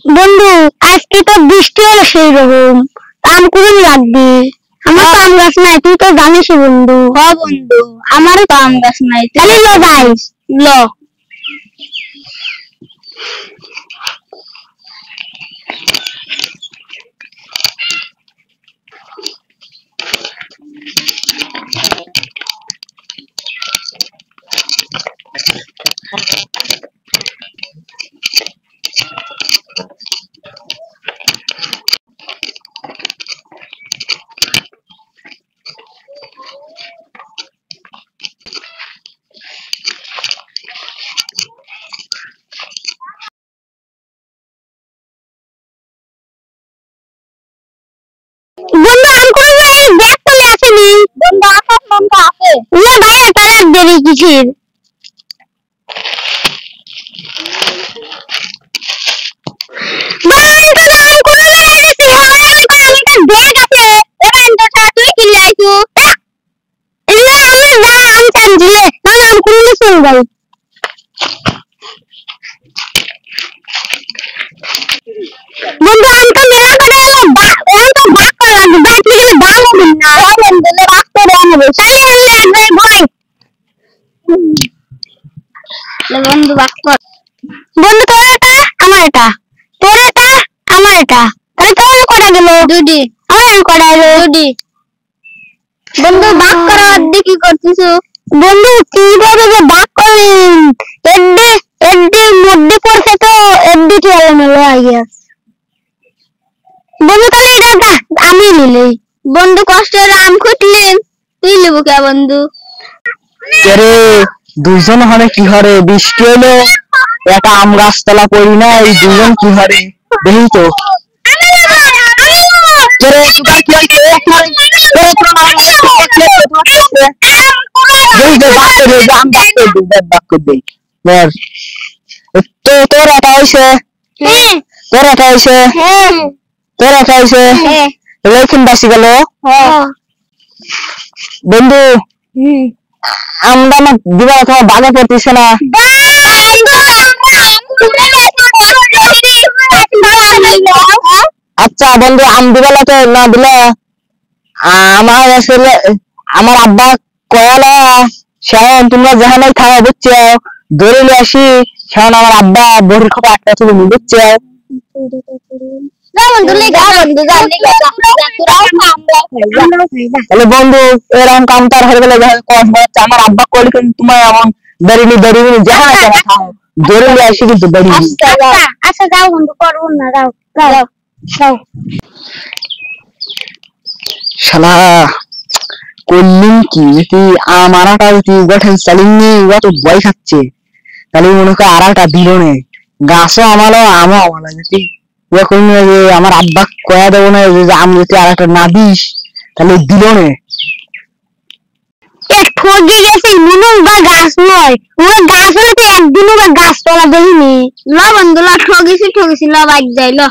বন্ধু আজকে তো বৃষ্টি হলো সেই রকম আম কুড়ুন লাগবে। আমার তো আম গাছ নাই, তুই তো জানিস বন্ধু। হ্যাঁ বন্ধু, আমারও তো আম গাছ নাই, তাহলে লো যাই। লো বন্ধু আম কুড়ুন ব্যাগ চলে আসেনি। বন্ধু আকাশ বন্ধু আছে না ভাই, তারা দেরি কিসের? বন্ধু আমটা মেলা করে তো ভাগ করা লাগবে, ভাগ গেলে দাম হবে না। বন্ধু ভাগ করে আনবে, তাহলে একবার ভয়। বন্ধু ভাগ কর। বন্ধু তোর এটা আমার এটা, তোর এটা আমার এটা, তাহলে তোর কটা গেল? দুটি। আমার কটা এলো? দুটি। বন্ধু ভাগ করা অর্ধে কি করছিস? বন্ধু কিভাবে যে ভাগ করলেন? এড্ডি মধ্যে পড়ছে তো এড্ডি চলে মেলো আইয়া। বন্ধু তাহলে এটা আমি নিলে। বন্ধু কষ্টের আম খুঁটলেন, তুই নেবো কে বন্ধু? আরে দুইজন হলে কি হরে, বৃষ্টি হলো একটা আম গাছতলা পড়ি না, এই দুজন কি হরে দেখি তো। তোর এটা হয়েছে, তোর এটা হয়েছে, তোর এটা হয়েছে, এখানে বাসি গেল। বন্ধু আমরা না দিবা তোমার বাধা পড়তেছে না। আচ্ছা বন্ধু আম দিবেলা তো না দিলে আমার আসলে আমার আব্বা কয়ালা সেন তোমরা যেখানে খাওয়া বুঝছো ধরে নিয়ে আসি, সেন আমার আব্বা বড়ির খবর একটা তুলে নিয়ে বুঝছো। তাহলে বন্ধু এরকম কাম তার হয়ে গেলে আমার আব্বা করলে কিন্তু তোমার এমন দাঁড়িয়ে যেখানে খাও ধরে নিয়ে আসি কিন্তু দাঁড়িয়ে। আচ্ছা যাও বন্ধু, করবো না, যাও যাও যাও। শালা করলেন কি যদি আমারটা যদি গঠন চালিয়ে তো ভয় খাচ্ছে, তাহলে মনে করে আর একটা দিল নে গাছও আমারও আমও আমার যদি আমার আব্বা কয়া দেবো না যে আম যদি আর একটা না দিস তাহলে দিল নে। ঠগে গেছে মনে বা গাছ নয়, ওরা গাছ হলে তো একদিনও বা গাছ তোলা দেয়নি। ল বন্ধু ল, ঠগেছি ল বাইক যাই ল।